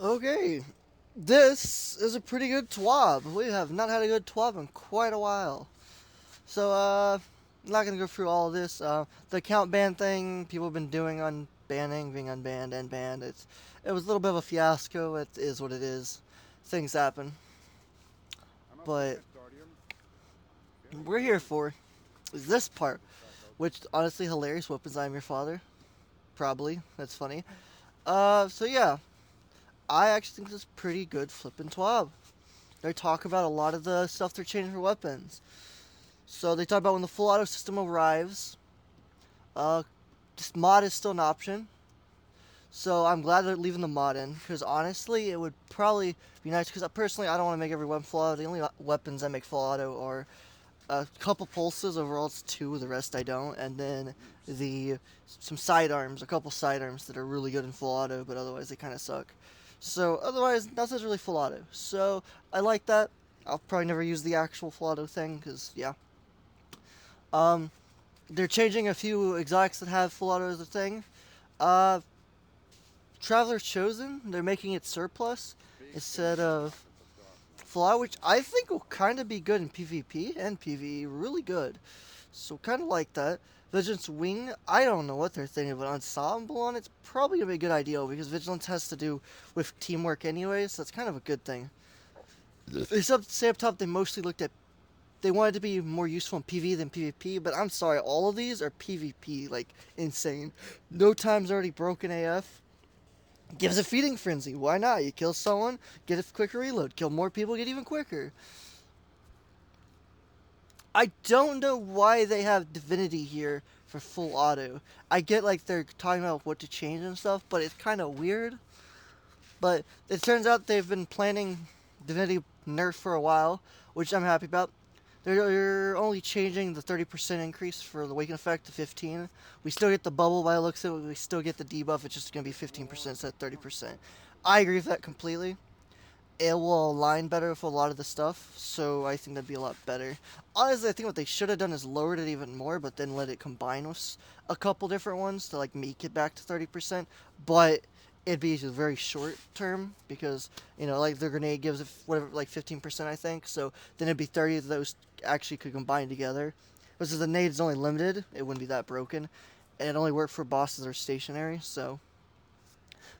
Okay, this is a pretty good twab. We have not had a good twab in quite a while. So, I'm not gonna go through all of this. The account ban thing people have been doing on banning, being unbanned and banned. It was a little bit of a fiasco. It is what it is. Things happen, but we're here for is this part, which honestly hilarious. Weapons. I'm your father. Probably that's funny. So yeah, I actually think this is pretty good flippin' twab. They talk about a lot of the stuff they're changing for weapons. So they talk about when the full auto system arrives. Uh, this mod is still an option. So I'm glad they're leaving the mod in because honestly, it would probably be nice because personally, I don't want to make every weapon full auto. The only weapons I make full auto are a couple pulses. Overall, it's two. The rest I don't. And then the some sidearms, a couple sidearms that are really good in full auto, but otherwise they kind of suck. So otherwise, nothing's really full auto. So I like that. I'll probably never use the actual full auto thing because yeah. Um, they're changing a few exotics that have full auto as a thing. Uh, Traveler's Chosen, they're making it surplus instead of full auto, which I think will kind of be good in PvP and PvE, really good. So kind of like that. Vigilance Wing, I don't know what they're thinking, but ensemble on it's probably gonna be a good idea because Vigilance has to do with teamwork anyway, so that's kind of a good thing. They say up top they mostly looked at they wanted to be more useful in PvE than PvP, but I'm sorry, all of these are PvP, like insane. No time's already broken AF. Gives a feeding frenzy. Why not? You kill someone, get a quicker reload. Kill more people, get even quicker. I don't know why they have Divinity here for full auto. I get like they're talking about what to change and stuff, but it's kind of weird. But it turns out they've been planning Divinity nerf for a while, which I'm happy about. They're only changing the 30% increase for the Awaken effect to 15. We still get the bubble by the looks of it. We still get the debuff. It's just going to be 15% instead of 30%. I agree with that completely. It will align better with a lot of the stuff, so I think that'd be a lot better. Honestly, I think what they should have done is lowered it even more, but then let it combine with a couple different ones to like make it back to 30%. But it'd be very short term because like the grenade gives it whatever like 15%, I think. So then it'd be 30 of those actually could combine together. But since the nade is only limited, it wouldn't be that broken, and it only worked for bosses that are stationary. So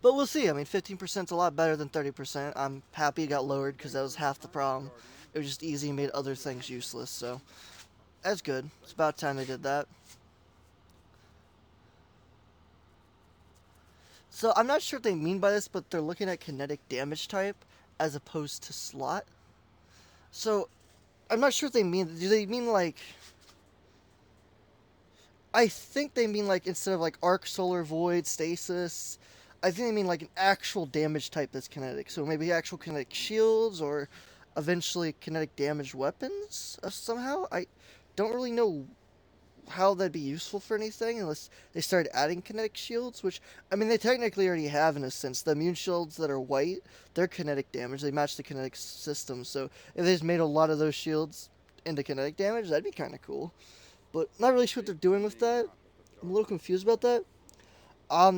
but we'll see. I mean, 15% is a lot better than 30%. I'm happy it got lowered because that was half the problem. It was just easy and made other things useless. So that's good. It's about time they did that. So I'm not sure what they mean by this, but they're looking at kinetic damage type as opposed to slot. So I'm not sure what they mean. Do they mean like? I think they mean like instead of like arc, solar, void, stasis. I think they mean like an actual damage type that's kinetic. So maybe actual kinetic shields or eventually kinetic damage weapons somehow. I don't really know how that'd be useful for anything unless they started adding kinetic shields, which I mean they technically already have in a sense. The immune shields that are white, they're kinetic damage. They match the kinetic system. So if they just made a lot of those shields into kinetic damage, that'd be kind of cool. But not really sure what they're doing with that. I'm a little confused about that.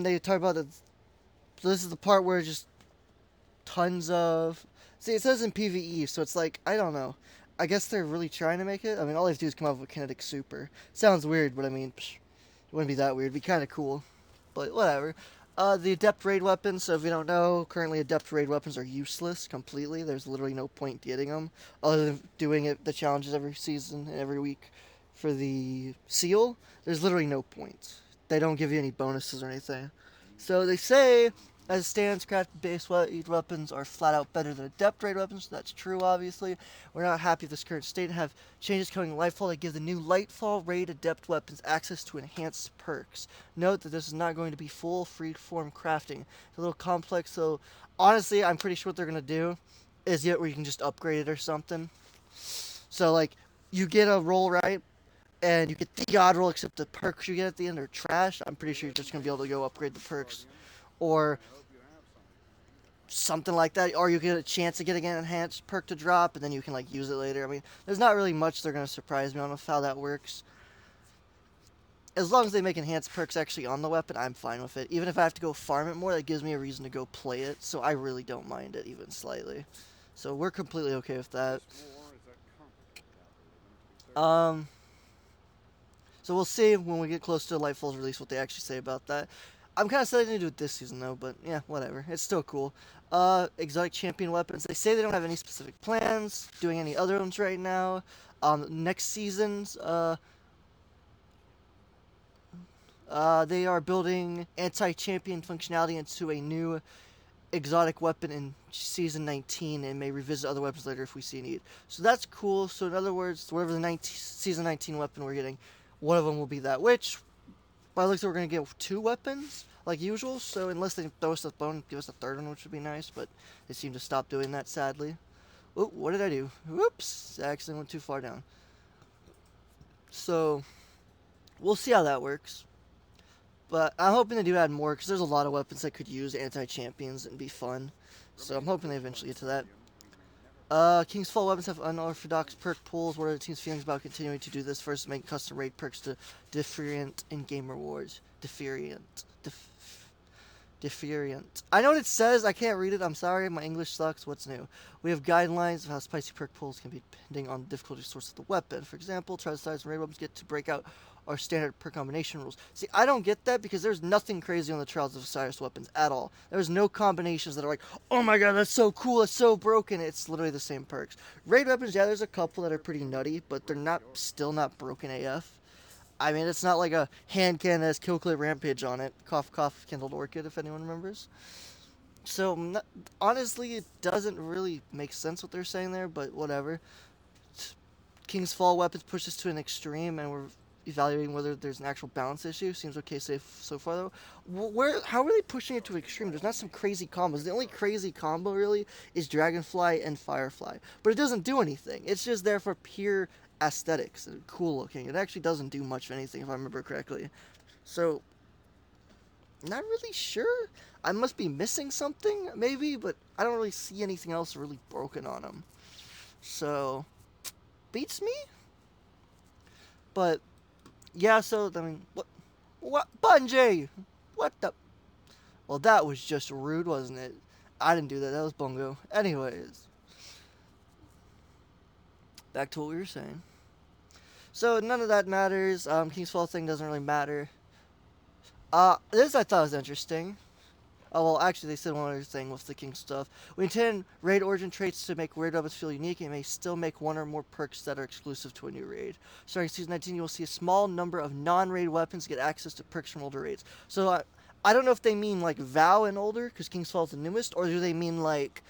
They talk about the. So this is the part where just tons of. See, it says in PVE, so it's like I don't know. I guess they're really trying to make it. I mean, all they have to do is come up with kinetic super. Sounds weird, but I mean, it wouldn't be that weird. It'd be kind of cool, but whatever. The adept raid weapons. So if you don't know, currently adept raid weapons are useless completely. There's literally no point getting them other than doing it the challenges every season and every week. For the seal, there's literally no point. They don't give you any bonuses or anything. So they say, as it stands, crafted base weapons are flat out better than adept raid weapons. So that's true, obviously. We're not happy with this current state and have changes coming in Lightfall that give the new Lightfall raid adept weapons access to enhanced perks. Note that this is not going to be full free-form crafting. It's a little complex, so honestly, I'm pretty sure what they're going to do is yet where you can just upgrade it or something. So, like, you get a roll, right? And you get the god roll, except the perks you get at the end are trash. I'm pretty sure you're just going to be able to go upgrade the perks. Or something like that. Or you get a chance to get an enhanced perk to drop, and then you can, like, use it later. I mean, there's not really much they're going to surprise me on with how that works. as long as they make enhanced perks actually on the weapon, I'm fine with it. Even if I have to go farm it more, that gives me a reason to go play it, so I really don't mind it even slightly. So we're completely okay with that. Um, so we'll see when we get close to Lightfall's release what they actually say about that. I'm kind of sad they didn't do it this season though, but yeah, whatever. It's still cool. Exotic champion weapons. They say they don't have any specific plans doing any other ones right now. Next season's they are building anti-champion functionality into a new exotic weapon in season 19 and may revisit other weapons later if we see a need. So that's cool. So in other words, whatever the season 19 weapon we're getting, one of them will be that. Which, by the looks, we're going to get 2 weapons like usual. So unless they throw us a bone, give us a third one, which would be nice. But they seem to stop doing that, sadly. Oh, what did I do? Whoops! I accidentally went too far down. So we'll see how that works. But I'm hoping they do add more, because there's a lot of weapons that could use anti-champions and be fun. So I'm hoping they eventually get to that. King's Fall weapons have unorthodox perk pools. What are the team's feelings about continuing to do this? First, make custom raid perks to different in-game rewards. Different. I know what it says. I can't read it. I'm sorry. My English sucks. What's new? We have guidelines of how spicy perk pools can be depending on the difficulty source of the weapon. For example, Trials and raid weapons get to break out our standard per combination rules. See, I don't get that because there's nothing crazy on the Trials of Osiris weapons at all. There's no combinations that are like, oh my god, that's so cool, that's so broken. It's literally the same perks. Raid weapons, yeah, there's a couple that are pretty nutty, but they're still not broken AF. I mean, it's not like a hand cannon that has Kill Clip Rampage on it. Cough, cough, Kindled Orchid, if anyone remembers. So, honestly, it doesn't really make sense what they're saying there, but whatever. King's Fall weapons push us to an extreme, and we're evaluating whether there's an actual balance issue. Seems okay safe so far, though. How are they pushing it to extreme? There's not some crazy combos. The only crazy combo, really, is Dragonfly and Firefly. But it doesn't do anything. It's just there for pure aesthetics and cool looking. It actually doesn't do much of anything, if I remember correctly. So, not really sure. I must be missing something, maybe, but I don't really see anything else really broken on them. So, beats me? But, yeah, so, I mean, what, Bungie? What the? Well, that was just rude, wasn't it? I didn't do that, that was Bungo. Anyways. Back to what we were saying. So, none of that matters. King's Fall thing doesn't really matter. This I thought was interesting. Oh, well, actually, they said one other thing with the King stuff. We intend raid origin traits to make raid weapons feel unique and may still make one or more perks that are exclusive to a new raid. Starting Season 19, you will see a small number of non-raid weapons get access to perks from older raids. So, I don't know if they mean, like, Vow and older, because King's Fall is the newest, or do they mean, like,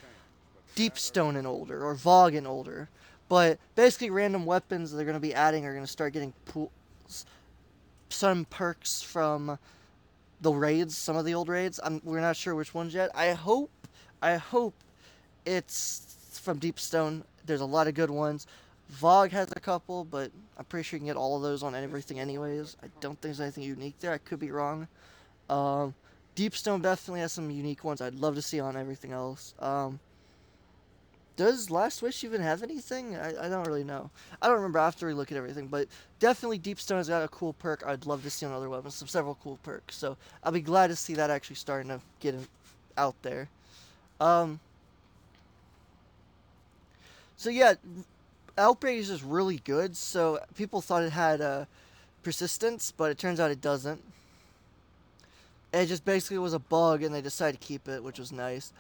Deepstone and older, or Vogue and older. But, basically, random weapons that they're going to be adding are going to start getting some perks from the raids, some of the old raids. We're not sure which ones yet. I hope it's from Deepstone. There's a lot of good ones. Vogue has a couple, but I'm pretty sure you can get all of those on everything anyways. I don't think there's anything unique there. I could be wrong. Deepstone definitely has some unique ones I'd love to see on everything else. Does Last Wish even have anything? I don't really know. I don't remember after we look at everything, but definitely Deepstone has got a cool perk I'd love to see on other weapons. Several cool perks. So I'll be glad to see that actually starting to get out there. So yeah, Outbreak is just really good. So people thought it had persistence, but it turns out it doesn't. It just basically was a bug, and they decided to keep it, which was nice.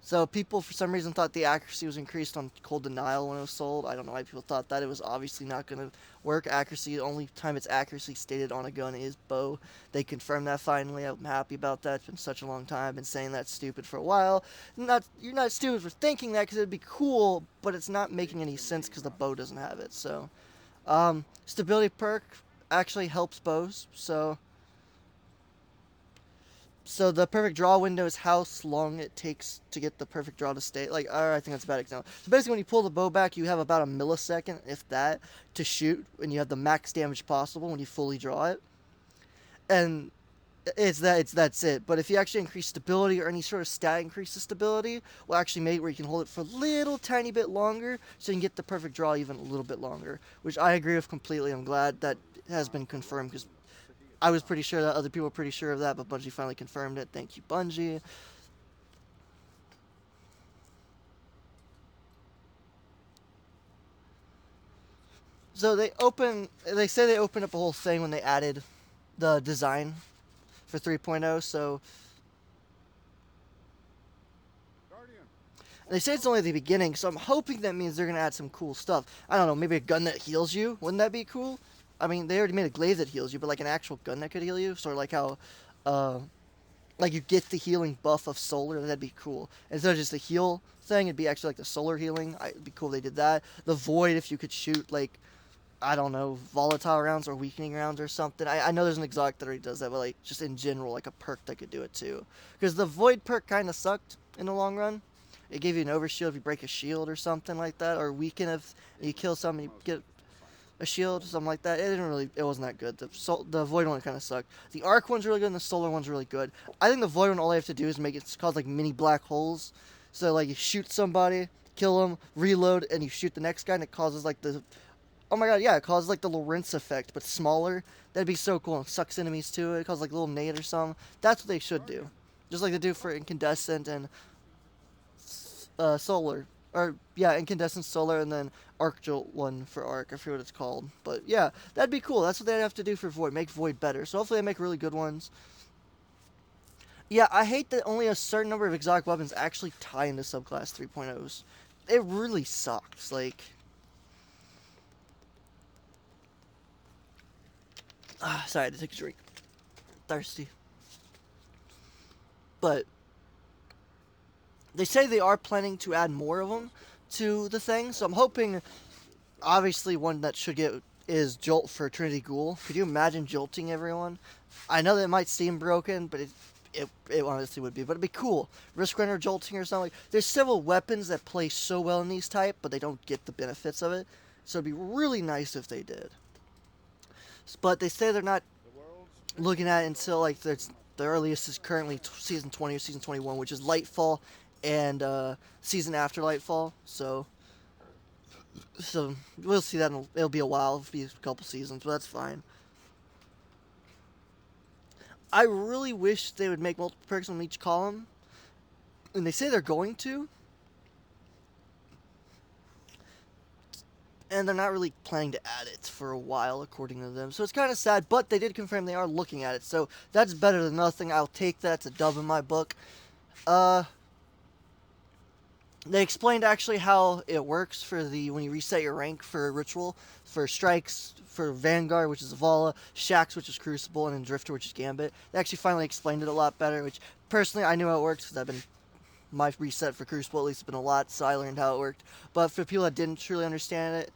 So people, for some reason, thought the accuracy was increased on Cold Denial when it was sold. I don't know why people thought that. It was obviously not going to work. Accuracy, the only time it's accuracy stated on a gun is bow. They confirmed that finally. I'm happy about that. It's been such a long time. I've been saying that's stupid for a while. You're not stupid for thinking that because it'd be cool, but it's not making any sense because the bow doesn't have it. So, stability perk actually helps bows. So the perfect draw window is how long it takes to get the perfect draw to stay. Like, I think that's a bad example. So basically, when you pull the bow back, you have about a millisecond, if that, to shoot, and you have the max damage possible when you fully draw it. And that's it. But if you actually increase stability or any sort of stat increase to stability, will actually make it where you can hold it for a little tiny bit longer, so you can get the perfect draw even a little bit longer. Which I agree with completely. I'm glad that has been confirmed because I was pretty sure that other people were pretty sure of that, but Bungie finally confirmed it. Thank you, Bungie. So they say they opened up a whole thing when they added the design for 3.0. So they say it's only the beginning. So I'm hoping that means they're gonna add some cool stuff. I don't know, maybe a gun that heals you. Wouldn't that be cool? I mean, they already made a glaive that heals you, but like an actual gun that could heal you, sort of like how, like you get the healing buff of solar. That'd be cool. Instead of just the heal thing, it'd be actually like the solar healing. It'd be cool if they did that. The void, if you could shoot like, I don't know, volatile rounds or weakening rounds or something. I know there's an exotic that already does that, but like just in general, like a perk that could do it too. Because the void perk kind of sucked in the long run. It gave you an overshield if you break a shield or something like that, or weaken if you kill someone, you get a shield, something like that. It wasn't that good. The void one kind of sucked. The arc one's really good, and the solar one's really good. I think the void one, all I have to do is make it cause like mini black holes. So like you shoot somebody, kill them, reload, and you shoot the next guy, and it causes like the, oh my god, yeah, it causes like the Lorentz effect, but smaller. That'd be so cool. It sucks enemies to it. It causes like a little nade or something. That's what they should do. Just like they do for incandescent and solar. Or, yeah, incandescent, solar, and then arc jolt one for arc. I forget what it's called. But, yeah, that'd be cool. That's what they'd have to do for void. Make void better. So hopefully they make really good ones. Yeah, I hate that only a certain number of exotic weapons actually tie into subclass 3.0s. It really sucks. Like, sorry, I had to take a drink. Thirsty. But they say they are planning to add more of them to the thing, so I'm hoping, obviously, one that should get is Jolt for Trinity Ghoul. Could you imagine jolting everyone? I know that might seem broken, but it honestly would be. But it'd be cool. Risk runner jolting or something. There's several weapons that play so well in these type, but they don't get the benefits of it. So it'd be really nice if they did. But they say they're not looking at it until like the earliest is currently season 20 or season 21, which is Lightfall and season after Lightfall. So we'll see that. It'll be a while. It'll be a couple seasons, but that's fine. I really wish they would make multiple perks on each column, and they say they're going to, and they're not really planning to add it for a while, according to them. So it's kind of sad, but they did confirm they are looking at it, so that's better than nothing. I'll take that. It's a dub in my book. They explained actually how it works for when you reset your rank for Ritual, for Strikes, for Vanguard, which is Zavala, Shax, which is Crucible, and then Drifter, which is Gambit. They actually finally explained it a lot better, which personally I knew how it works because my reset for Crucible at least has been a lot, so I learned how it worked. But for people that didn't truly understand it,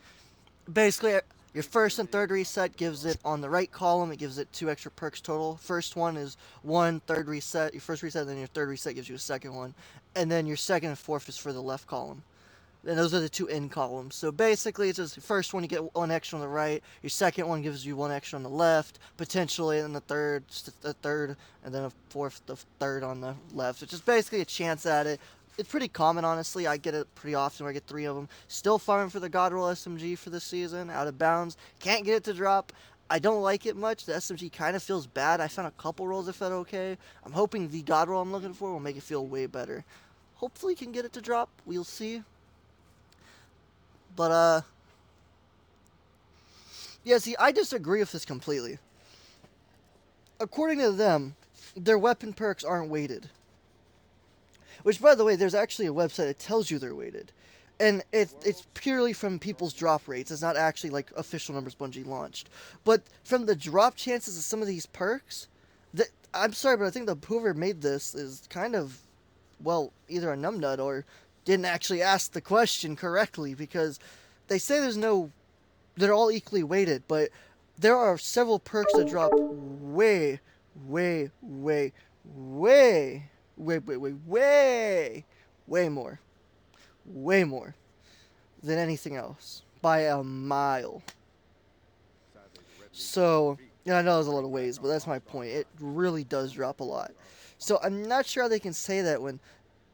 basically your first and third reset gives it on the right column, it gives it 2 extra perks total. First one is 1 third reset, your first reset, then your third reset gives you a second one. And then your second and fourth is for the left column. And those are the 2 end columns. So basically, it's just the first one you get 1 extra on the right, your second one gives you 1 extra on the left, potentially, and the third, and then the third on the left. It's just basically a chance at it. It's pretty common, honestly. I get it pretty often where I get 3 of them. Still farming for the Godroll SMG for this season, out of bounds. Can't get it to drop. I don't like it much. The SMG kind of feels bad. I found a couple rolls that felt okay. I'm hoping the Godroll I'm looking for will make it feel way better. Hopefully can get it to drop. We'll see. But, yeah, see, I disagree with this completely. According to them, their weapon perks aren't weighted. Which, by the way, there's actually a website that tells you they're weighted. And it's purely from people's drop rates. It's not actually, like, official numbers Bungie launched. But from the drop chances of some of these perks, I'm sorry, but I think whoever made this is kind of, well, either a numbnut or didn't actually ask the question correctly, because they say they're all equally weighted, but there are several perks that drop way more than anything else by a mile. So, I know there's a lot of ways, but that's my point. It really does drop a lot. So I'm not sure how they can say that when,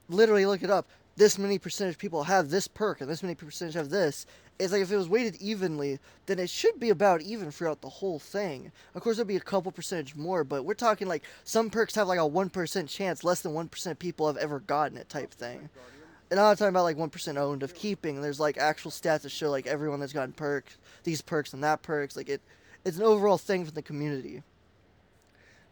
literally look it up, this many percentage of people have this perk and this many percentage have this. It's like if it was weighted evenly, then it should be about even throughout the whole thing. Of course, there'll be a couple percentage more, but we're talking like some perks have like a 1% chance, less than 1% of people have ever gotten it type thing. And I'm not talking about like 1% owned of keeping. There's like actual stats that show like everyone that's gotten perks, these perks and that perks. Like it's an overall thing from the community.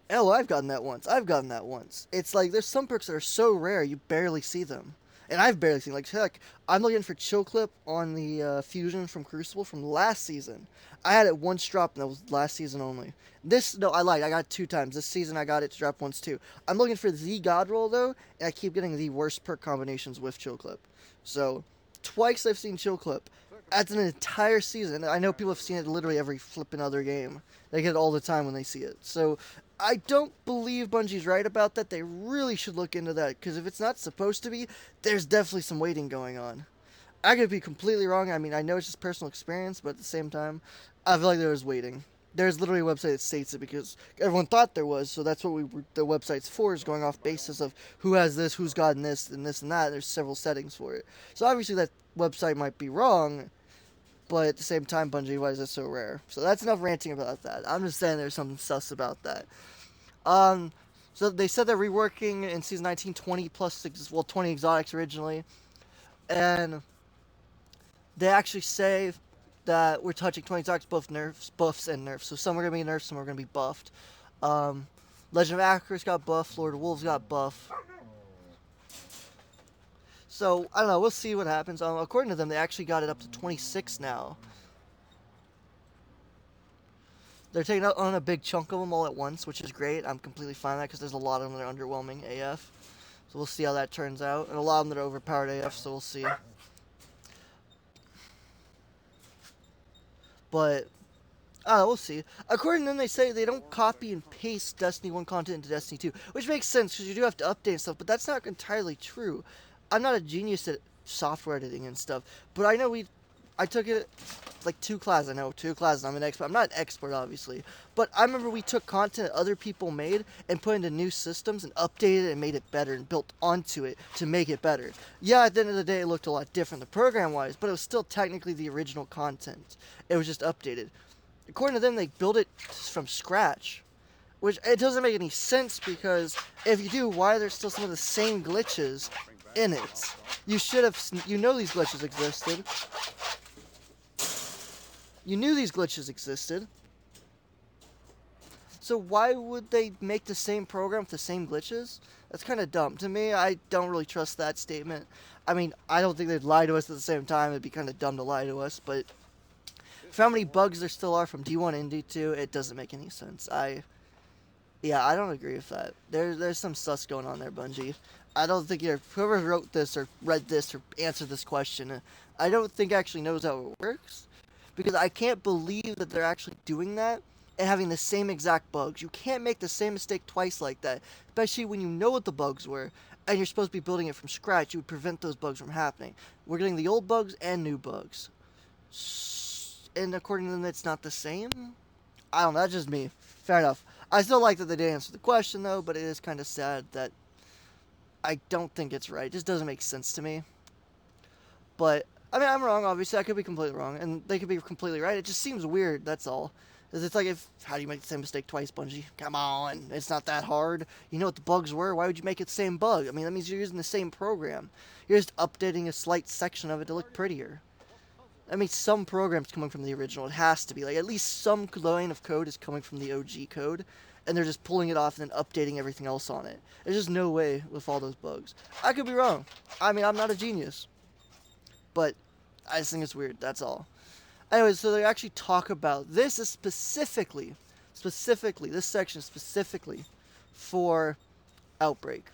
Oh, I've gotten that once. I've gotten that once. It's like there's some perks that are so rare you barely see them. And I've barely seen, like, heck, I'm looking for Chill Clip on the Fusion from Crucible from last season. I had it once drop, and that was last season only. No, I lied. I got it 2 times. This season, I got it to drop once, too. I'm looking for the God Roll, though, and I keep getting the worst perk combinations with Chill Clip. So, twice I've seen Chill Clip. That's an entire season. I know people have seen it literally every flipping other game. They get it all the time when they see it. So, I don't believe Bungie's right about that. They really should look into that, because if it's not supposed to be, there's definitely some waiting going on. I could be completely wrong. I mean, I know it's just personal experience, but at the same time, I feel like there was waiting. There's literally a website that states it because everyone thought there was, so that's what the website's for, is going off basis of who has this, who's gotten this, and this and that. There's several settings for it. So obviously that website might be wrong, but at the same time, Bungie, why is it so rare? So that's enough ranting about that. I'm just saying there's something sus about that. So they said they're reworking in Season 19 20 20 exotics originally. And they actually say that we're touching 20 exotics, both buffs and nerfs. So some are going to be nerfed, some are going to be buffed. Legend of Acros got buffed, Lord of Wolves got buffed. So, I don't know, we'll see what happens. According to them, they actually got it up to 26 now. They're taking out on a big chunk of them all at once, which is great. I'm completely fine with that because there's a lot of them that are underwhelming AF. So we'll see how that turns out. And a lot of them that are overpowered AF, so we'll see. But, we'll see. According to them, they say they don't copy and paste Destiny 1 content into Destiny 2, which makes sense because you do have to update and stuff, but that's not entirely true. I'm not a genius at software editing and stuff, but I know I took it like 2 classes. I know 2 classes. I'm an expert. I'm not an expert, obviously, but I remember we took content that other people made and put into new systems and updated it and made it better and built onto it to make it better. Yeah, at the end of the day, it looked a lot different, the program-wise, but it was still technically the original content. It was just updated. According to them, they built it from scratch, which it doesn't make any sense because if you do, why are there still some of the same glitches in it? You should have, you know these glitches existed. You knew these glitches existed. So why would they make the same program with the same glitches? That's kind of dumb. To me, I don't really trust that statement. I mean, I don't think they'd lie to us at the same time. It'd be kind of dumb to lie to us, but for how many bugs there still are from D1 and D2, it doesn't make any sense. Yeah, I don't agree with that. There's some sus going on there, Bungie. I don't think whoever wrote this or read this or answered this question, I don't think actually knows how it works. Because I can't believe that they're actually doing that and having the same exact bugs. You can't make the same mistake twice like that, especially when you know what the bugs were and you're supposed to be building it from scratch. You would prevent those bugs from happening. We're getting the old bugs and new bugs. And according to them, it's not the same? I don't know, that's just me. Fair enough. I still like that they didn't answer the question, though, but it is kind of sad that I don't think it's right. It just doesn't make sense to me. But, I mean, I'm wrong, obviously. I could be completely wrong, and they could be completely right. It just seems weird, that's all. It's like, how do you make the same mistake twice, Bungie? Come on, it's not that hard. You know what the bugs were. Why would you make it the same bug? I mean, that means you're using the same program. You're just updating a slight section of it to look prettier. I mean, some program's coming from the original. It has to be. Like, at least some line of code is coming from the OG code, and they're just pulling it off and then updating everything else on it. There's just no way with all those bugs. I could be wrong. I mean, I'm not a genius. But I just think it's weird, that's all. Anyways, so they actually talk about, this is specifically, this section is specifically for Outbreak.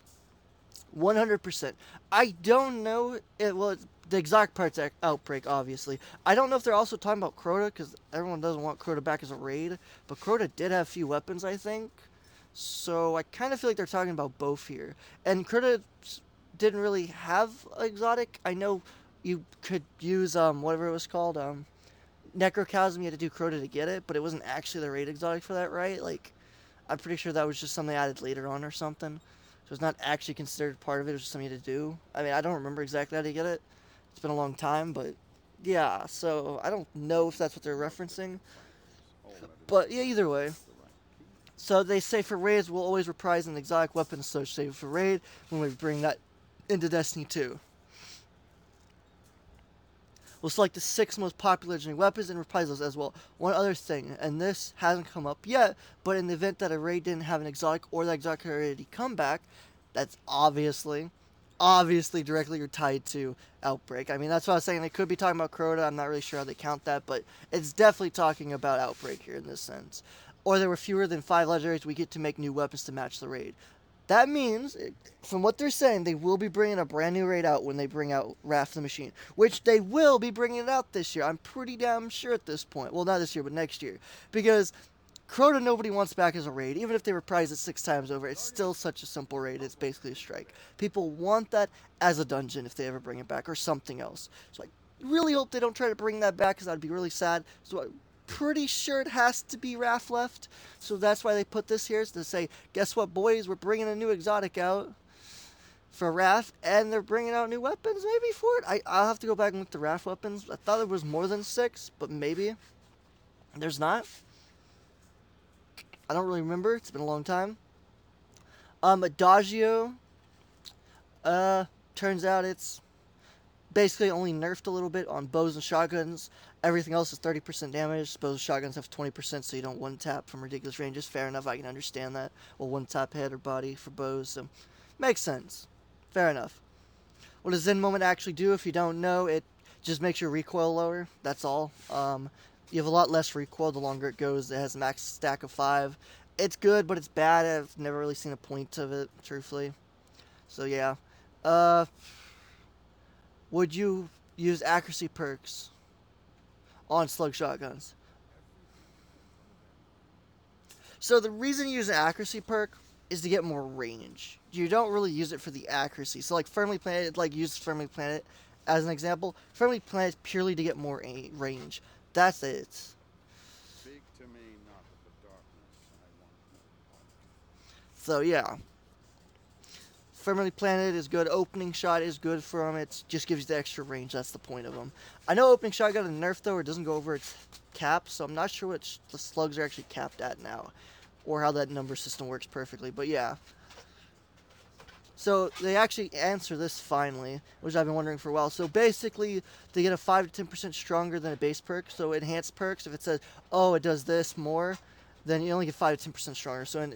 100%. I don't know, the exact part's Outbreak, obviously. I don't know if they're also talking about Crota, because everyone doesn't want Crota back as a raid, but Crota did have a few weapons, I think. So I kind of feel like they're talking about both here. And Crota didn't really have exotic. I know you could use, whatever it was called, Necrochasm, you had to do Crota to get it, but it wasn't actually the raid exotic for that, right? Like, I'm pretty sure that was just something they added later on or something. So so it's not actually considered part of it. It's just something to do. I mean, I don't remember exactly how to get it. It's been a long time, but yeah. So I don't know if that's what they're referencing, but yeah, either way. So they say for raids, we'll always reprise an exotic weapon associated for raid when we bring that into Destiny 2. We'll select the 6 most popular legendary weapons and reprise those as well. One other thing, and this hasn't come up yet, but in the event that a raid didn't have an exotic or that exotic already come back, that's obviously directly tied to Outbreak. I mean, that's what I was saying. They could be talking about Crota. I'm not really sure how they count that, but it's definitely talking about Outbreak here in this sense. Or there were fewer than 5 legendaries, we get to make new weapons to match the raid. That means, from what they're saying, they will be bringing a brand new raid out when they bring out Wrath the Machine, which they will be bringing it out this year. I'm pretty damn sure at this point. Well, not this year, but next year. Because Crota nobody wants back as a raid. Even if they reprise it 6 times over, it's still such a simple raid. It's basically a strike. People want that as a dungeon if they ever bring it back, or something else. So I really hope they don't try to bring that back, because that'd be really sad. So pretty sure it has to be Wrath left, so that's why they put this here, is to say, guess what, boys, we're bringing a new exotic out for Wrath, and they're bringing out new weapons maybe for it. I'll have to go back and look at the Wrath weapons. I thought there was more than 6, but maybe there's not. I don't really remember. It's been a long time. Adagio, turns out it's basically only nerfed a little bit on bows and shotguns. Everything else is 30% damage. Bows and shotguns have 20%, so you don't one-tap from ridiculous ranges. Fair enough, I can understand that. Well, one-tap head or body for bows, so makes sense. Fair enough. What does Zen Moment actually do? If you don't know, it just makes your recoil lower. That's all. You have a lot less recoil the longer it goes. It has a max stack of 5. It's good, but it's bad. I've never really seen a point of it, truthfully. So, yeah. Would you use accuracy perks on slug shotguns? So the reason you use an accuracy perk is to get more range. You don't really use it for the accuracy. So like Firmly Planted, like use Firmly Planted as an example. Firmly Planted is purely to get more range. That's it. Speak to me, not of the darkness. I want So yeah. Firmly Planted is good. Opening Shot is good for them. It just gives you the extra range. That's the point of them. I know Opening Shot got a nerf, though, or it doesn't go over its cap, so I'm not sure what the slugs are actually capped at now, or how that number system works perfectly, but yeah. So they actually answer this finally, which I've been wondering for a while. So basically, they get a 5 to 10% stronger than a base perk. So enhanced perks, if it says, oh, it does this more, then you only get 5 to 10% stronger. So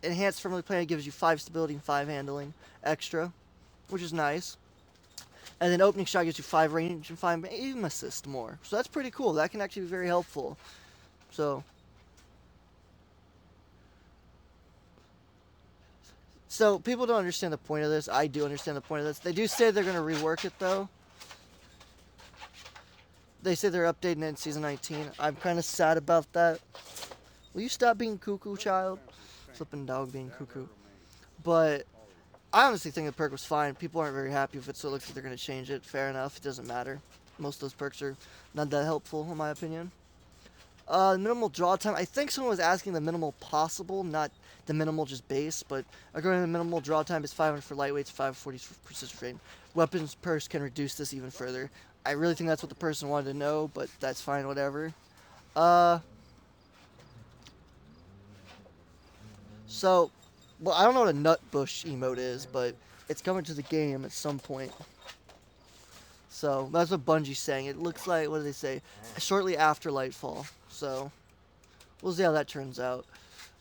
enhanced Firmly Planted gives you 5 stability and 5 handling extra, which is nice. And then Opening Shot gives you 5 range and 5 aim assist more. So that's pretty cool. That can actually be very helpful. So people don't understand the point of this. I do understand the point of this. They do say they're going to rework it, though. They say they're updating it in Season 19. I'm kind of sad about that. Will you stop being cuckoo, child? Flipping dog being cuckoo. But I honestly think the perk was fine. People aren't very happy with it, so it looks like they're going to change it. Fair enough. It doesn't matter. Most of those perks are not that helpful, in my opinion. Minimal draw time. I think someone was asking the minimal possible, not the minimal just base, but according to the minimal draw time is 500 for lightweights, 540 for precision frame. Weapons perks can reduce this even further. I really think that's what the person wanted to know, but that's fine, whatever. So, well, I don't know what a nut bush emote is, but it's coming to the game at some point. So, that's what Bungie's saying. It looks like, what do they say? Shortly after Lightfall. So, we'll see how that turns out.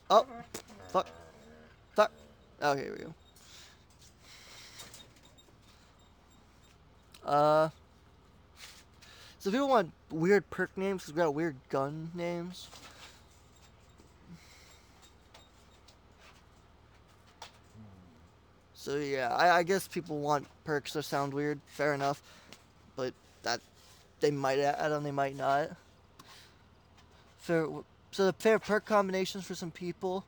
Oh, fuck. Fuck. Okay, here we go. So people want weird perk names because we got weird gun names. So yeah, I guess people want perks that sound weird. Fair enough. But that they might add on, they might not. So the fair perk combinations for some people,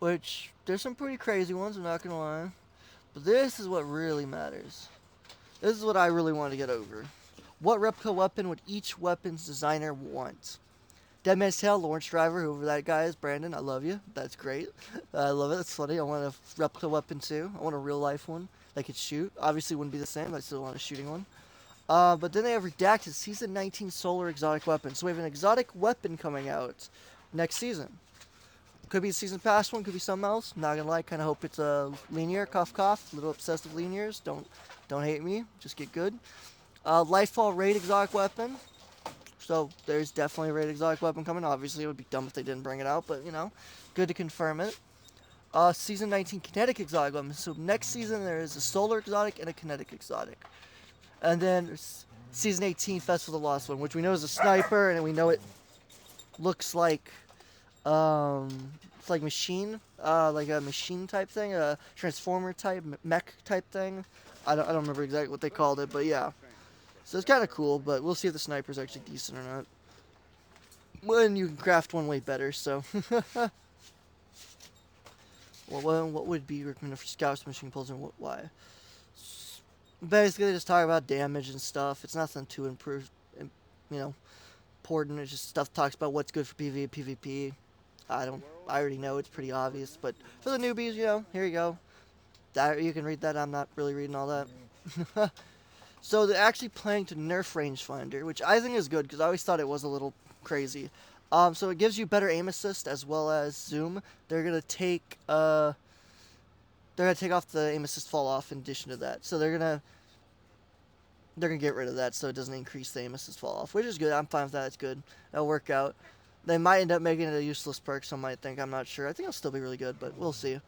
which there's some pretty crazy ones, I'm not gonna lie. But this is what really matters. This is what I really want to get over. What replica weapon would each weapons designer want? Dead Man's Tale, Lawrence Driver, whoever that guy is, Brandon, I love you. That's great. I love it. That's funny. I want a replica weapon too. I want a real life one that could shoot. Obviously, wouldn't be the same. I still want a shooting one. But then they have Redacted Season 19 Solar Exotic Weapon. So we have an exotic weapon coming out next season. Could be a season pass one, could be something else. Not gonna lie, kind of hope it's a linear. Cough, cough. A little obsessed with linears. Don't hate me. Just get good. Lightfall Raid Exotic Weapon. So there's definitely a Raid Exotic Weapon coming. Obviously, it would be dumb if they didn't bring it out, but you know, good to confirm it. Season 19 Kinetic Exotic Weapon. So next season there is a Solar Exotic and a Kinetic Exotic. And then Season 18 Festival of the Lost One, which we know is a sniper, and we know it looks like it's like machine, like a machine type thing, a transformer type, mech type thing. I don't remember exactly what they called it, but yeah. So it's kind of cool, but we'll see if the sniper's actually decent or not. When you can craft one way better, so. Well, what would be recommended for scouts, machine pulls, and why? Basically, they just talk about damage and stuff. It's nothing too important. It's just stuff talks about what's good for PvE, PvP. I already know it's pretty obvious, but for the newbies, here you go. You can read that. I'm not really reading all that. So they're actually planning to nerf rangefinder, which I think is good because I always thought it was a little crazy. So it gives you better aim assist as well as zoom. They're gonna take off the aim assist fall off in addition to that. So they're gonna get rid of that so it doesn't increase the aim assist fall off, which is good. I'm fine with that. It's good. That'll work out. They might end up making it a useless perk. Some might think. I'm not sure. I think it'll still be really good, but we'll see.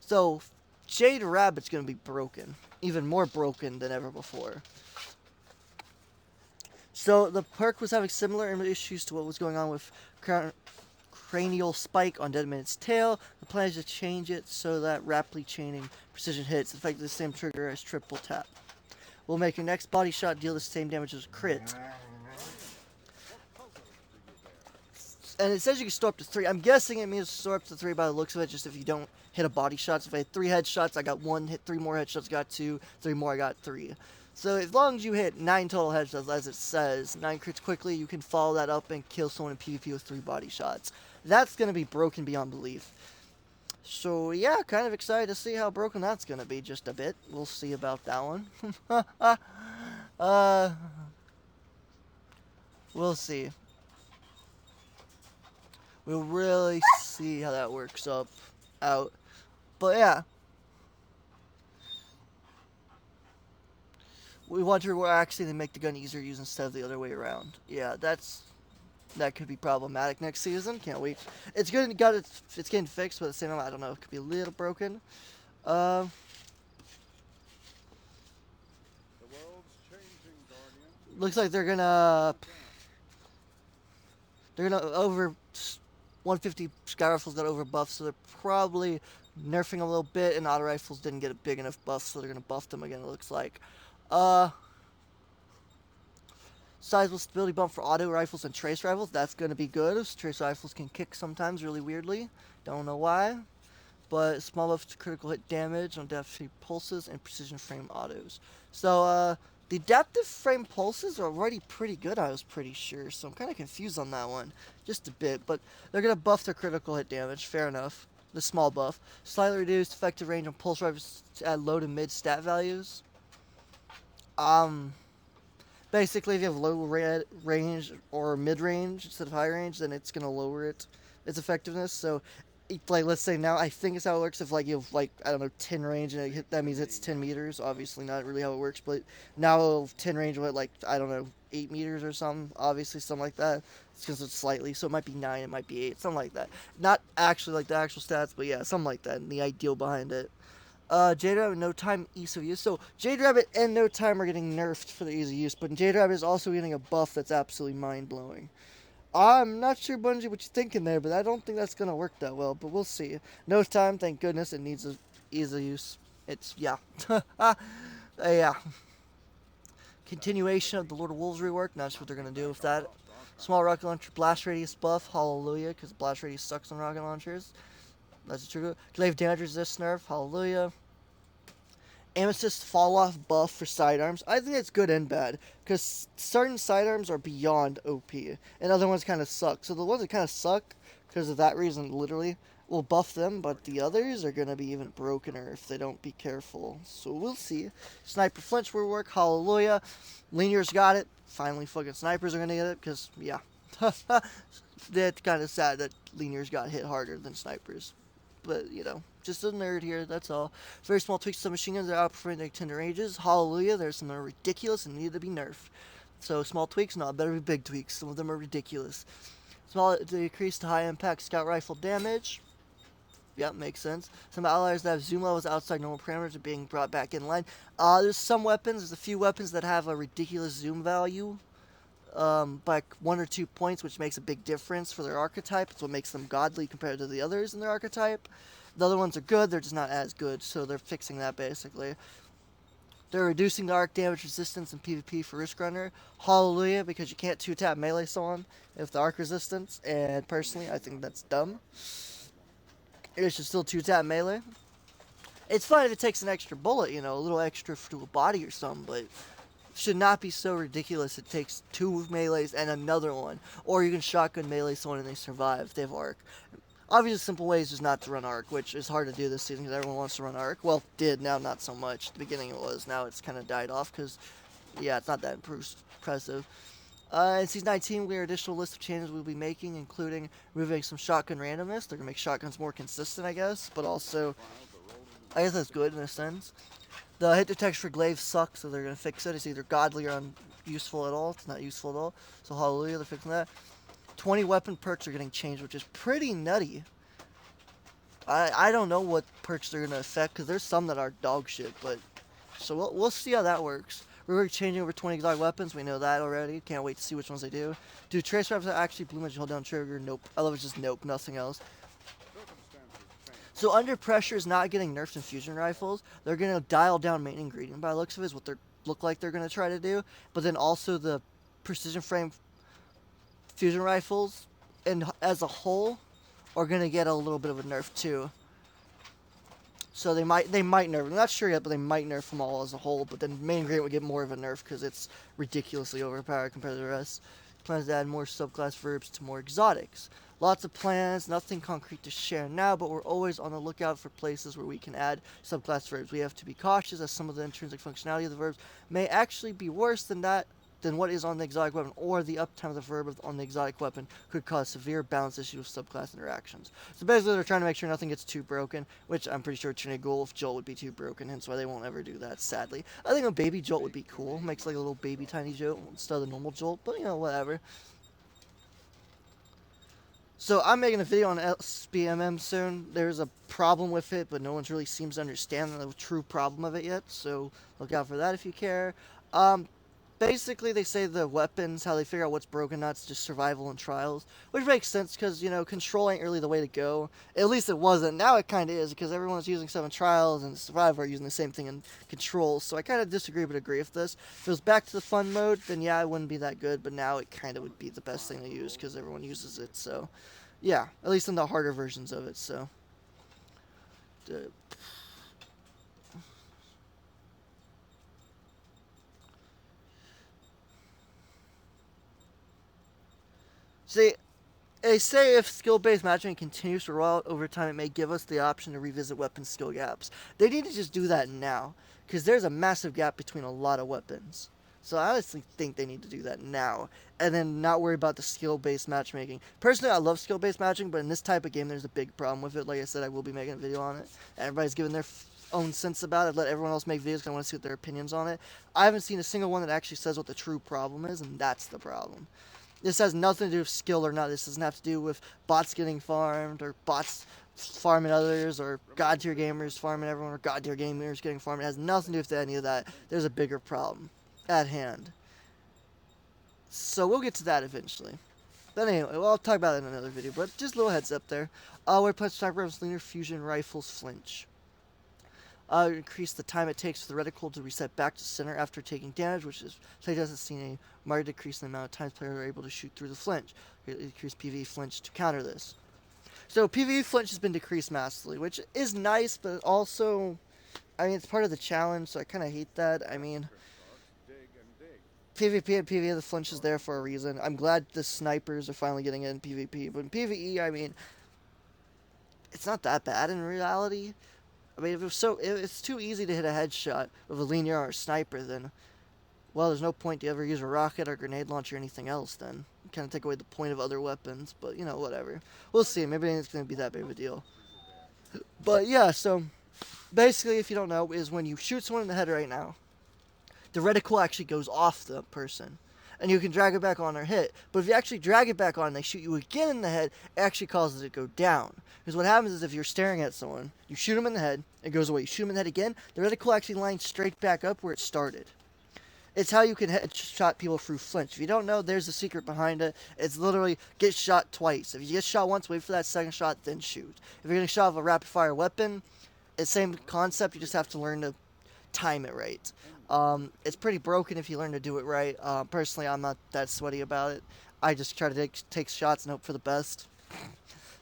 So Jade Rabbit's gonna be broken, even more broken than ever before. So the perk was having similar issues to what was going on with Cranial Spike on Dead Man's Tail. The plan is to change it so that rapidly chaining precision hits affect the same trigger as triple tap. Will make your next body shot deal the same damage as a crit. And it says you can store up to 3. I'm guessing it means store up to 3 by the looks of it, just if you don't hit a body shot. So if I had 3 headshots, I got 1, hit 3 more headshots, got 2, 3 more, I got 3. So as long as you hit 9 total headshots, as it says, 9 crits quickly, you can follow that up and kill someone in PvP with 3 body shots. That's going to be broken beyond belief. So yeah, kind of excited to see how broken that's going to be just a bit. We'll see about that one. We'll see. We'll really see how that works out. But yeah. We wonder where actually they make the gun easier to use instead of the other way around. Yeah, that could be problematic next season. Can't wait. It's good. It's getting fixed, but at the same time, I don't know. It could be a little broken. The world's changing, Guardian. Looks like they're gonna over 150 Sky Rifles got over buffs, so they're probably nerfing a little bit. And auto rifles didn't get a big enough buff, so they're gonna buff them again. It looks like. Sizable stability bump for auto rifles and trace rifles. That's going to be good. Trace rifles can kick sometimes really weirdly. Don't know why. But small buff to critical hit damage on adaptive pulses and precision frame autos. So, the adaptive frame pulses are already pretty good, I was pretty sure. So I'm kind of confused on that one. Just a bit. But they're going to buff their critical hit damage. Fair enough. The small buff. Slightly reduced effective range on pulse rifles at low to mid stat values. Basically, if you have low range or mid range instead of high range, then it's gonna lower its effectiveness. So, like, let's say now, I think it's how it works. If like you have 10 range and that means it's 10 meters. Obviously, not really how it works, but now 10 range with 8 meters or something. Obviously, something like that. It's because it's slightly, so it might be 9, it might be 8, something like that. Not actually like the actual stats, but yeah, something like that. And the ideal behind it. Jade Rabbit, No Time, ease of use. So, Jade Rabbit and No Time are getting nerfed for the ease of use, but Jade Rabbit is also getting a buff that's absolutely mind-blowing. I'm not sure, Bungie, what you're thinking there, but I don't think that's going to work that well, but we'll see. No Time, thank goodness, it needs ease of use. It's, yeah. Yeah. Continuation of the Lord of Wolves rework, not sure what they're going to do with that. Small rocket launcher, blast radius buff, hallelujah, because blast radius sucks on rocket launchers. That's true. Glaive damage resist nerf, hallelujah. Amethyst fall off buff for sidearms. I think it's good and bad because certain sidearms are beyond OP and other ones kind of suck. So the ones that kind of suck because of that reason, literally, will buff them, but the others are going to be even brokener if they don't be careful. So we'll see. Sniper flinch will work. Hallelujah. Linear's got it. Finally, fucking snipers are going to get it because, yeah. That's kind of sad that Linears got hit harder than snipers. But, you know, just a nerd here, that's all. Very small tweaks to machine guns that are outperforming their tender ranges. Hallelujah, there's some that are ridiculous and need to be nerfed. So small tweaks, no, better be big tweaks. Some of them are ridiculous. Small decrease to high impact scout rifle damage. Yep, makes sense. Some allies that have zoom levels outside normal parameters are being brought back in line. There's some weapons, there's a few weapons that have a ridiculous zoom value. By 1 or 2 points, which makes a big difference for their archetype. It's what makes them godly compared to the others in their archetype. The other ones are good, they're just not as good, so they're fixing that basically. They're reducing the arc damage resistance in PvP for Risk Runner. Hallelujah, because you can't 2-tap melee someone with the arc resistance, and personally, I think that's dumb. It should still 2-tap melee. It's fine if it takes an extra bullet, you know, a little extra to a body or something, but should not be so ridiculous it takes 2 melees and another one. Or you can shotgun melee someone and they survive. They have arc. Obviously, simple way is just not to run arc, which is hard to do this season because everyone wants to run arc. Well, did, now not so much. At the beginning it was. Now it's kind of died off because, yeah, it's not that impressive. In Season 19, we have an additional list of changes we'll be making, including removing some shotgun randomness. They're going to make shotguns more consistent, I guess, but also, I guess that's good in a sense. The hit detection for glaive sucks, so they're going to fix it. It's either godly or unuseful at all. It's not useful at all. So hallelujah, they're fixing that. 20 weapon perks are getting changed, which is pretty nutty. I don't know what perks they're going to affect, because there's some that are dog shit, but... So we'll see how that works. We're changing over 20 exotic weapons. We know that already. Can't wait to see which ones they do. Do trace weapons actually bloom as you hold down trigger? Nope. I love it, just nope, nothing else. So under pressure is not getting nerfed in fusion rifles. They're going to dial down main ingredient by the looks of it is what they look like they're going to try to do. But then also the precision frame fusion rifles and as a whole are going to get a little bit of a nerf too. So they might nerf. I'm not sure yet, but they might nerf them all as a whole. But then main ingredient would get more of a nerf because it's ridiculously overpowered compared to the rest. Plans to add more subclass verbs to more exotics. Lots of plans, nothing concrete to share now, but we're always on the lookout for places where we can add subclass verbs. We have to be cautious as some of the intrinsic functionality of the verbs may actually be worse than what is on the exotic weapon, or the uptime of the verb on the exotic weapon could cause severe balance issues with subclass interactions. So basically they're trying to make sure nothing gets too broken, which I'm pretty sure Trinity Goal if Jolt would be too broken, hence why they won't ever do that, sadly. I think a baby Jolt would be cool. Makes like a little baby tiny Jolt instead of the normal Jolt, but you know, whatever. So I'm making a video on SBMM soon. There's a problem with it, but no one really seems to understand the true problem of it yet, so look out for that if you care. Basically, they say the weapons, how they figure out what's broken, not just survival and trials, which makes sense because, you know, control ain't really the way to go. At least it wasn't. Now it kind of is because everyone's using stuff in trials and survival are using the same thing in control, so I kind of disagree but agree with this. If it was back to the fun mode, then yeah, it wouldn't be that good, but now it kind of would be the best thing to use because everyone uses it, so yeah, at least in the harder versions of it, so. See, they say if skill-based matching continues to roll out over time, it may give us the option to revisit weapon skill gaps. They need to just do that now, because there's a massive gap between a lot of weapons. So I honestly think they need to do that now, and then not worry about the skill-based matchmaking. Personally, I love skill-based matching, but in this type of game, there's a big problem with it. Like I said, I will be making a video on it. Everybody's giving their own sense about it. Let everyone else make videos because I want to see what their opinions on it. I haven't seen a single one that actually says what the true problem is, and that's the problem. This has nothing to do with skill or not. This doesn't have to do with bots getting farmed or bots farming others or god tier gamers farming everyone or god tier gamers getting farmed. It has nothing to do with any of that. There's a bigger problem at hand. So we'll get to that eventually. But anyway, well, I'll talk about it in another video. But just a little heads up there. We're playing sniper rifles, linear fusion rifles flinch. Increase the time it takes for the reticle to reset back to center after taking damage, which is play doesn't see a marked decrease in the amount of times players are able to shoot through the flinch. Increase PvE flinch to counter this. So PvE flinch has been decreased massively, which is nice, but also I mean, it's part of the challenge, so I kind of hate that. I mean, Trick shots, dig and dig. PvP and PvE, the flinch is there for a reason. I'm glad the snipers are finally getting it in PvP, but in PvE, I mean, it's not that bad in reality. I mean, if it's too easy to hit a headshot with a linear or a sniper, then well, there's no point to ever use a rocket or grenade launcher or anything else. Then kind of take away the point of other weapons. But you know, whatever. We'll see. Maybe it's going to be that big of a deal. But yeah, so basically, if you don't know, is when you shoot someone in the head right now, the reticle actually goes off the person. And you can drag it back on or hit. But if you actually drag it back on and they shoot you again in the head, it actually causes it to go down. Because what happens is if you're staring at someone, you shoot them in the head, it goes away. You shoot them in the head again, the reticle actually lines straight back up where it started. It's how you can headshot people through flinch. If you don't know, there's a secret behind it. It's literally get shot twice. If you get shot once, wait for that second shot, then shoot. If you're getting shot with a rapid fire weapon, it's the same concept. You just have to learn to time it right. It's pretty broken if you learn to do it right. Personally, I'm not that sweaty about it. I just try to take shots and hope for the best.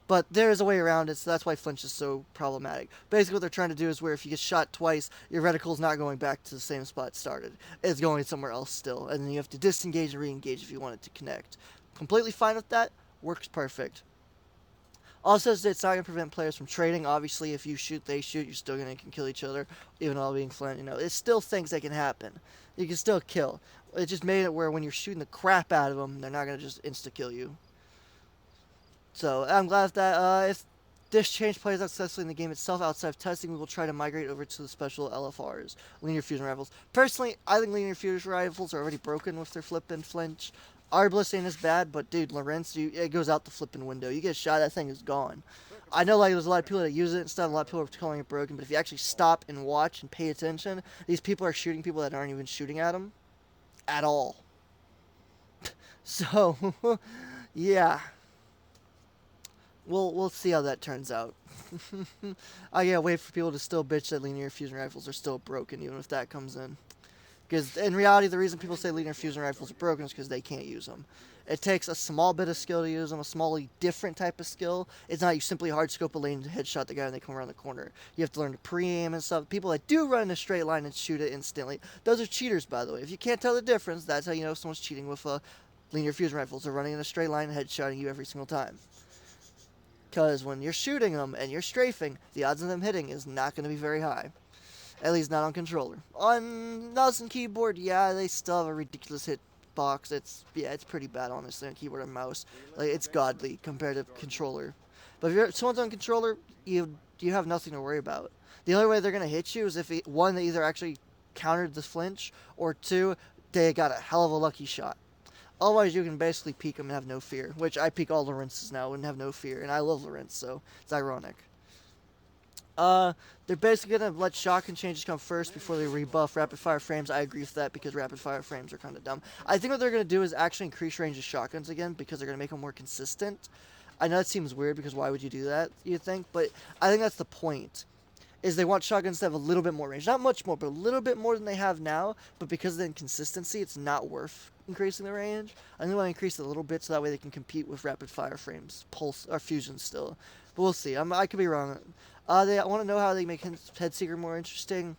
But there is a way around it, so that's why flinch is so problematic. Basically, what they're trying to do is where if you get shot twice, your reticle's not going back to the same spot it started. It's going somewhere else still, and then you have to disengage and re-engage if you want it to connect. Completely fine with that. Works perfect. Also, it's not going to prevent players from trading. Obviously, if you shoot, they shoot, you're still going to kill each other, even while being flint. You know, it's still things that can happen. You can still kill. It just made it where when you're shooting the crap out of them, they're not going to just insta-kill you. So, I'm glad that if this change plays out successfully in the game itself outside of testing, we will try to migrate over to the special LFRs, linear fusion rifles. Personally, I think linear fusion rifles are already broken with their flip and flinch. Arbalist ain't as bad, but dude, Lorentz, it goes out the flipping window. You get shot, that thing is gone. I know like there's a lot of people that use it and stuff, a lot of people are calling it broken, but if you actually stop and watch and pay attention, these people are shooting people that aren't even shooting at them at all. So, yeah. We'll see how that turns out. I gotta wait for people to still bitch that linear fusion rifles are still broken, even if that comes in. Because in reality, the reason people say linear fusion rifles are broken is because they can't use them. It takes a small bit of skill to use them, a small different type of skill. It's not you simply hard scope a lane and headshot the guy and they come around the corner. You have to learn to pre-aim and stuff. People that do run in a straight line and shoot it instantly, those are cheaters, by the way. If you can't tell the difference, that's how you know someone's cheating with linear fusion rifles. They're running in a straight line and headshotting you every single time. Because when you're shooting them and you're strafing, the odds of them hitting is not going to be very high. At least not on controller. On mouse and keyboard, yeah, they still have a ridiculous hitbox. It's pretty bad, honestly, on keyboard and mouse. Like, it's godly compared to controller. But if someone's on controller, you have nothing to worry about. The only way they're going to hit you is if, one, they either actually countered the flinch, or two, they got a hell of a lucky shot. Otherwise, you can basically peek them and have no fear. Which, I peek all Lorentzes now and have no fear. And I love Lorentz, so it's ironic. They're basically going to let shotgun changes come first before they rebuff rapid fire frames. I agree with that because rapid fire frames are kind of dumb. I think what they're going to do is actually increase range of shotguns again because they're going to make them more consistent. I know it seems weird because why would you do that, you think? But I think that's the point. Is they want shotguns to have a little bit more range. Not much more, but a little bit more than they have now. But because of the inconsistency, it's not worth increasing the range. I think they want to increase it a little bit so that way they can compete with rapid fire frames, pulse, or fusion still. But we'll see. I could be wrong. They want to know how they make Headseeker more interesting.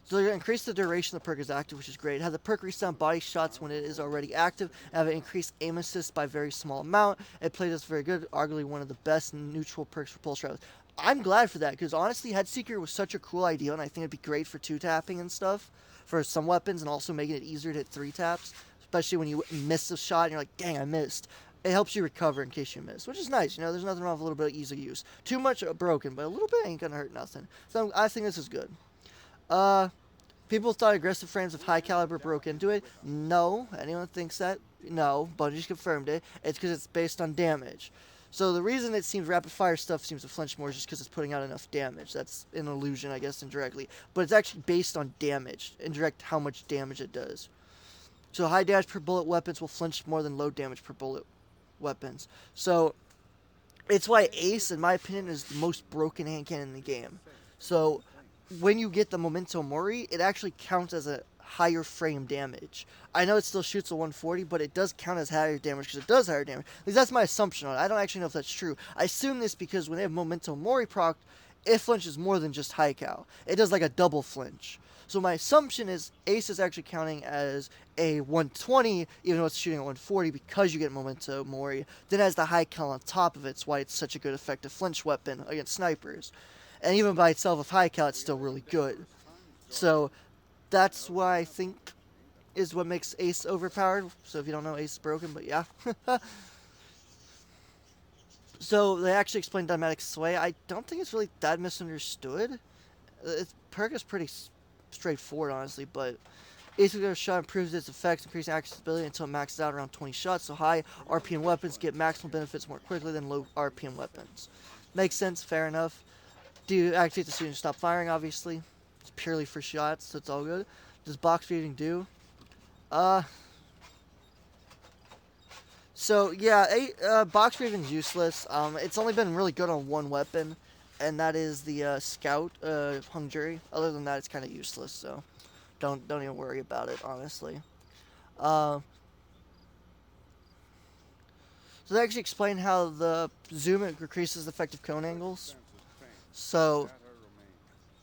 So they're going to increase the duration the perk is active, which is great. Have the perk resound body shots when it is already active. Have it increase aim assist by a very small amount. It plays us very good. Arguably one of the best neutral perks for pulse rifles. I'm glad for that, because honestly, Headseeker was such a cool idea, and I think it'd be great for 2-tapping and stuff for some weapons, and also making it easier to hit 3-taps, especially when you miss a shot and you're like, dang, I missed. It helps you recover in case you miss, which is nice. You know, there's nothing wrong with a little bit of ease of use. Too much broken, but a little bit ain't gonna hurt nothing. So I think this is good. People thought aggressive frames of high caliber broke into it. No, anyone thinks that? No, Bungie's confirmed it. It's because it's based on damage. So the reason it seems rapid fire stuff seems to flinch more is just because it's putting out enough damage. That's an illusion, I guess, indirectly. But it's actually based on damage, indirect how much damage it does. So high damage per bullet weapons will flinch more than low damage per bullet weapons. So it's why Ace, in my opinion, is the most broken hand cannon in the game. So when you get the Memento Mori, it actually counts as a higher frame damage. I know it still shoots a 140, but it does count as higher damage because it does higher damage. At least that's my assumption on it. I don't actually know if that's true. I assume this because when they have Memento Mori proc, it flinches more than just high cal. It does like a double flinch. So my assumption is Ace is actually counting as a 120, even though it's shooting at 140 because you get Memento Mori. Then has the high cal on top of it. It's why it's such a good effective flinch weapon against snipers. And even by itself with high cal, it's still really good. So that's why I think is what makes Ace overpowered. So if you don't know, Ace is broken, but yeah. So they actually explained dynamic sway. I don't think it's really that misunderstood. Its perk is pretty straightforward, honestly, but each shot improves its effects, increasing accessibility until it maxes out around 20 shots, so high RPM weapons get maximal benefits more quickly than low RPM weapons. Makes sense, fair enough. Do you activate the student to stop firing, obviously. It's purely for shots, so it's all good. Does box breathing do? So yeah, box breathing is useless. It's only been really good on one weapon, and that is the scout hung jury. Other than that, it's kind of useless. So don't even worry about it, honestly. So they actually explain how the zoom increases effective cone angles. So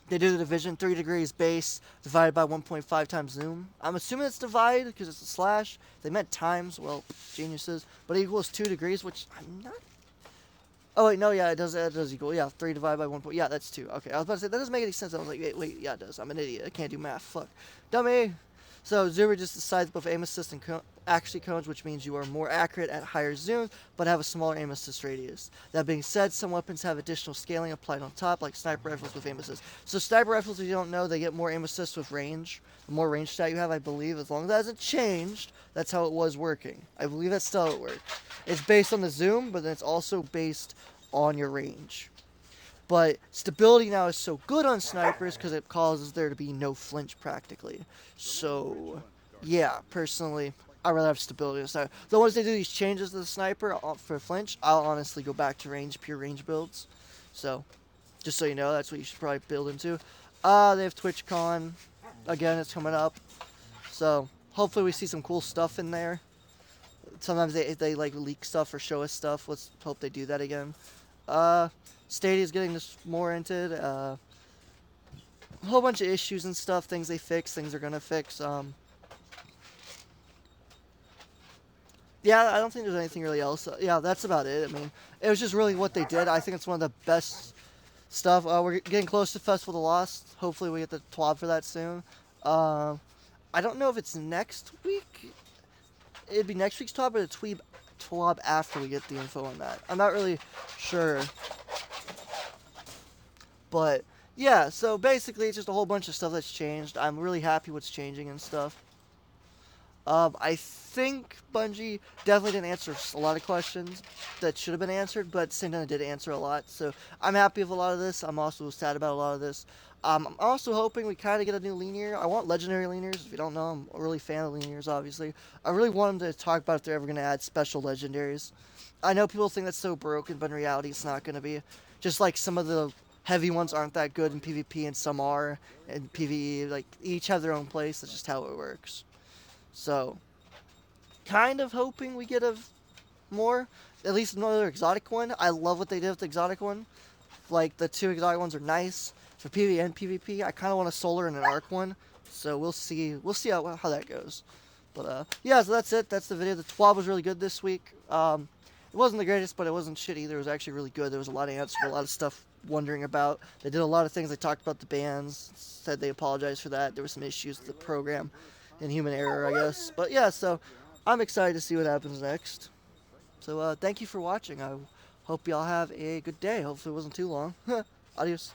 they do the division 3 degrees base divided by 1.5 times zoom. I'm assuming it's divide because it's a slash. They meant times. Well, geniuses. But it equals 2 degrees, which I'm not. Oh wait, no, yeah, it does equal. Yeah, 3 divided by 1. Yeah, that's 2. Okay, I was about to say that doesn't make any sense. I was like, wait, yeah, it does. I'm an idiot. I can't do math. Fuck, dummy. So zoomer just decides both aim assist and accuracy cones, which means you are more accurate at higher zooms, but have a smaller aim assist radius. That being said, some weapons have additional scaling applied on top, like sniper rifles with aim assist. So sniper rifles, if you don't know, they get more aim assist with range. The more range stat you have, I believe, as long as that hasn't changed, that's how it was working. I believe that's still how it worked. It's based on the zoom, but then it's also based on your range. But stability now is so good on snipers because it causes there to be no flinch practically. So, yeah, personally, I'd rather have stability on sniper. Though once they do these changes to the sniper for flinch, I'll honestly go back to pure range builds. So, just so you know, that's what you should probably build into. They have TwitchCon. Again, it's coming up. So, hopefully we see some cool stuff in there. Sometimes they like leak stuff or show us stuff. Let's hope they do that again. Stadia's getting this more into it. A whole bunch of issues and stuff, things they fix, things they're gonna fix. Yeah, I don't think there's anything really else. Yeah, that's about it. I mean, it was just really what they did. I think it's one of the best stuff. We're getting close to Festival of the Lost. Hopefully we get the twab for that soon. I don't know if it's next week. It'd be next week's twab or the twab after we get the info on that. I'm not really sure. But, yeah, so basically it's just a whole bunch of stuff that's changed. I'm really happy what's changing and stuff. I think Bungie definitely didn't answer a lot of questions that should have been answered, but at the same time did answer a lot. So I'm happy with a lot of this. I'm also sad about a lot of this. I'm also hoping we kind of get a new linear. I want legendary linears. If you don't know, I'm a really fan of linears, obviously. I really want them to talk about if they're ever going to add special legendaries. I know people think that's so broken, but in reality it's not going to be. Just like some of the heavy ones aren't that good in PvP and some are in PvE. Like, each have their own place. That's just how it works. So, kind of hoping we get more, at least another exotic one. I love what they did with the exotic one. Like, the 2 exotic ones are nice. For PvE and PvP, I kind of want a solar and an arc one. So, we'll see how that goes. But, yeah, so that's it. That's the video. The twab was really good this week. It wasn't the greatest, but it wasn't shit either. It was actually really good. There was a lot of answers, a lot of stuff wondering about. They did a lot of things. They talked about the bans, said they apologized for that. There were some issues with the program and human error, I guess. But yeah, so I'm excited to see what happens next. So thank you for watching. I hope y'all have a good day. Hopefully it wasn't too long. Adios.